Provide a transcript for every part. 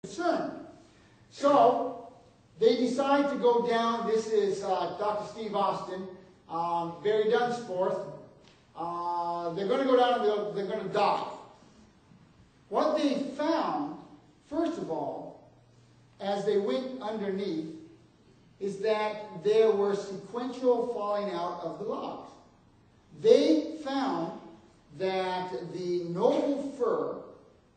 concerned. So they decide to go down. This is Dr. Steve Austin, Barry Dunsforth. They're going to go down and they're going to die. What they found, first of all, as they went underneath, is that there were sequential falling out of the logs. They found that the noble fir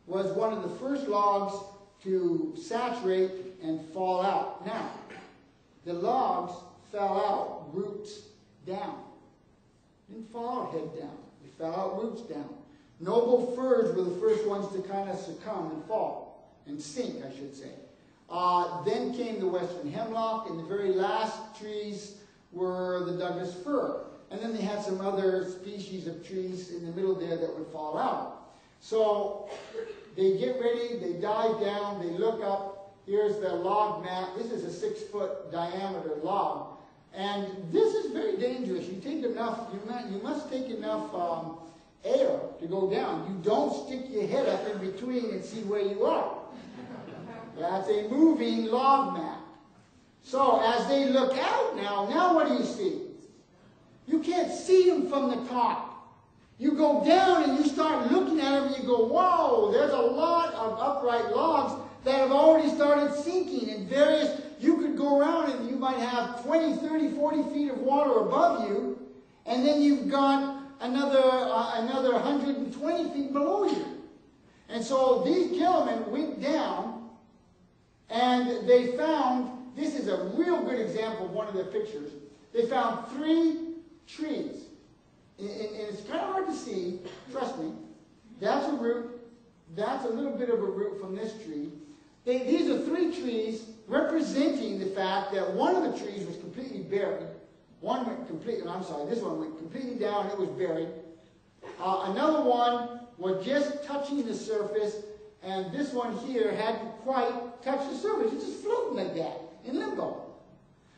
was one of the first logs to saturate and fall out. Now, the logs fell out roots down. Didn't fall out head down. They fell out roots down. Noble firs were the first ones to kind of succumb and fall, and sink, I should say. Then came the western hemlock, and the very last trees were the Douglas fir. And then they had some other species of trees in the middle there that would fall out. So they get ready, they dive down, they look up. Here's the log map. This is a 6-foot diameter log. And this is very dangerous. You take enough, you must take enough air to go down. You don't stick your head up in between and see where you are. That's a moving log map. So as they look out now what do you see? You can't see them from the top. You go down and you start looking at them and you go, whoa, there's a lot of upright logs that have already started sinking in various, you could go around and you might have 20, 30, 40 feet of water above you, and then you've got another 120 feet below you. And so these gentlemen went down and they found, this is a real good example of one of their pictures, they found 3 trees. And it's kind of hard to see, trust me. That's a root. That's a little bit of a root from this tree. These are 3 trees representing the fact that one of the trees was completely buried. One went completely, this one went completely down, it was buried. Another one was just touching the surface, and this one here hadn't quite touched the surface. It's just floating like that, in limbo.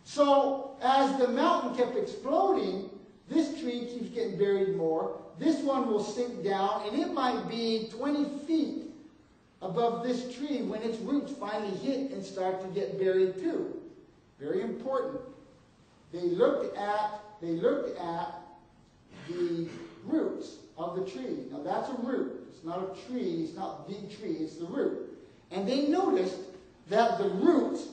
So, as the mountain kept exploding, this tree keeps getting buried more. This one will sink down, and it might be 20 feet above this tree when its roots finally hit and start to get buried too. Very important. They looked at the roots of the tree. Now that's a root. It's not a tree. It's not the tree. It's the root. And they noticed that the roots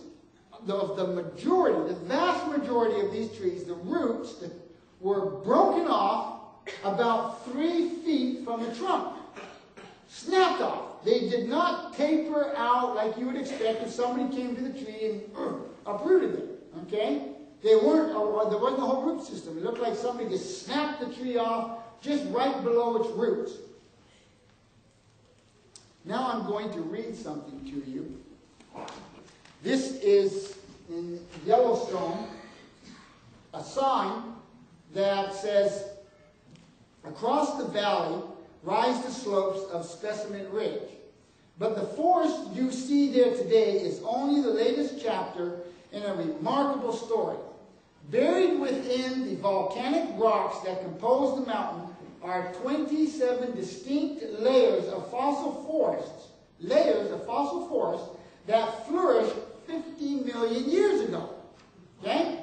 of the majority, the vast majority of these trees, the roots were broken off about 3 feet from the trunk. Snapped off. They did not taper out like you would expect if somebody came to the tree and uprooted it. Okay? There wasn't a whole root system. It looked like somebody just snapped the tree off just right below its roots. Now I'm going to read something to you. This is in Yellowstone, a sign that says, across the valley rise the slopes of Specimen Ridge. But the forest you see there today is only the latest chapter in a remarkable story. Buried within the volcanic rocks that compose the mountain are 27 distinct layers of fossil forests, that flourished 50 million years ago. Okay?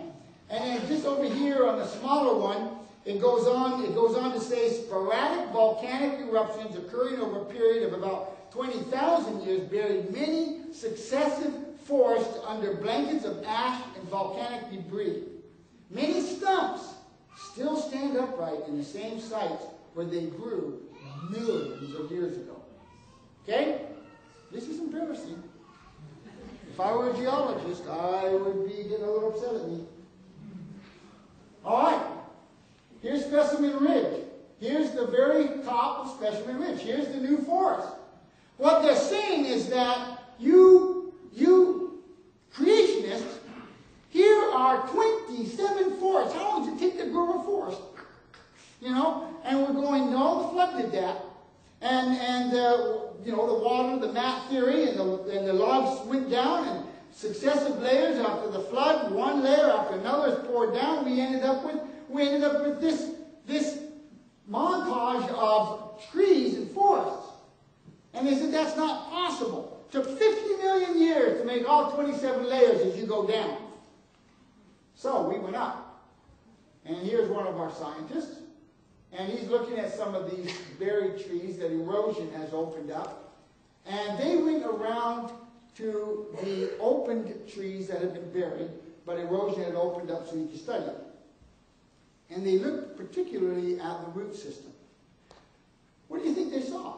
And then just over here on the smaller one, it goes on to say sporadic volcanic eruptions occurring over a period of about 20,000 years buried many successive forests under blankets of ash and volcanic debris. Many stumps still stand upright in the same sites where they grew millions of years ago. Okay? This is embarrassing. If I were a geologist, I would be getting a little upset at me. All right. Here's Specimen Ridge. Here's the very top of Specimen Ridge. Here's the new forest. What they're saying is that you creationists, here are 27 forests. How long does it take to grow a forest? You know? And we're going, no, the flood did that. And the water, the mat theory, and the logs went down, and successive layers after the flood, one layer after another is poured down. We ended up with this montage of trees and forests. And they said that's not possible. It took 50 million make all 27 layers as you go down. So we went up. And here's one of our scientists. And he's looking at some of these buried trees that erosion has opened up. And they went around to the opened trees that had been buried, but erosion had opened up so he could study it. And they looked particularly at the root system. What do you think they saw?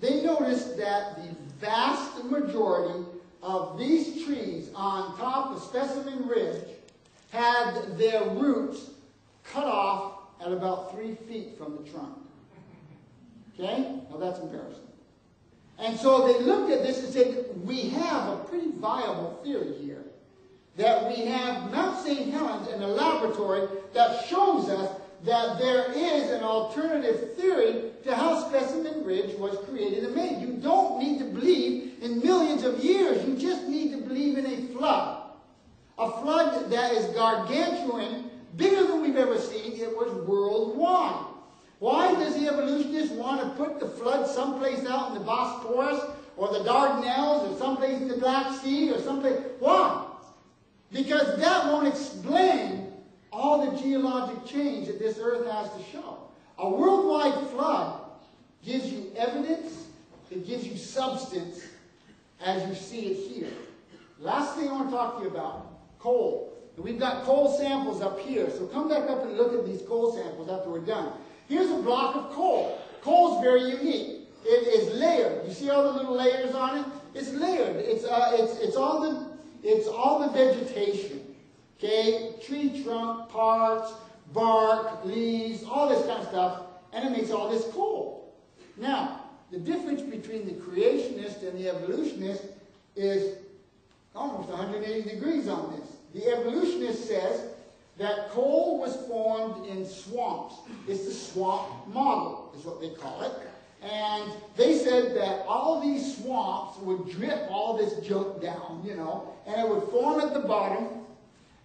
They noticed that the vast majority of these trees on top of Specimen Ridge had their roots cut off at about 3 feet from the trunk. Okay? Now that's embarrassing. And so they looked at this and said, we have a pretty viable theory here. That we have Mount St. Helens in a laboratory that shows us that there is an alternative theory to how Specimen Ridge was created and made. You don't need to believe in millions of years. You just need to believe in a flood. A flood that is gargantuan, bigger than we've ever seen. It was worldwide. Why does the evolutionist want to put the flood someplace out in the Bosporus or the Dardanelles or someplace in the Black Sea or someplace? Why? Because that won't explain all the geologic change that this earth has to show. A worldwide flood gives you evidence, it gives you substance as you see it here. Last thing I want to talk to you about, coal. We've got coal samples up here, so come back up and look at these coal samples after we're done. Here's a block of coal. Coal's very unique. It is layered. You see all the little layers on it? It's layered. It's all the vegetation. Okay? Tree trunk, parts, bark, leaves, all this kind of stuff, and it makes all this coal. Now, the difference between the creationist and the evolutionist is almost 180 degrees on this. The evolutionist says that coal was formed in swamps. It's the swamp model, is what they call it. And they said that all these swamps would drip all this junk down, you know, and it would form at the bottom,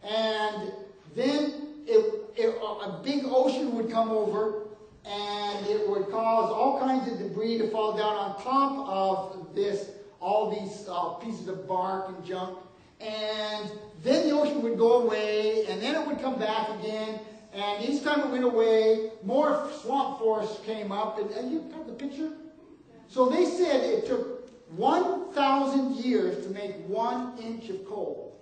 and then a big ocean would come over, and it would cause all kinds of debris to fall down on top of this, all these pieces of bark and junk, and then the ocean would go away, and then it would come back again, and each time it went away, more swamp forests came up, and you got the picture? So they said it took 1,000 years to make 1 inch of coal.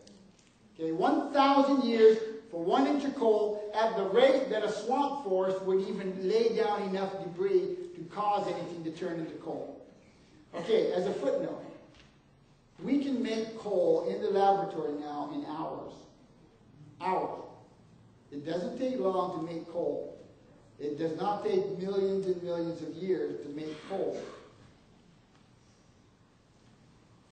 Okay, 1,000 years for 1 inch of coal at the rate that a swamp forest would even lay down enough debris to cause anything to turn into coal. Okay, as a footnote, we can make coal in the laboratory now in hours. Hours. It doesn't take long to make coal. It does not take millions and millions of years to make coal.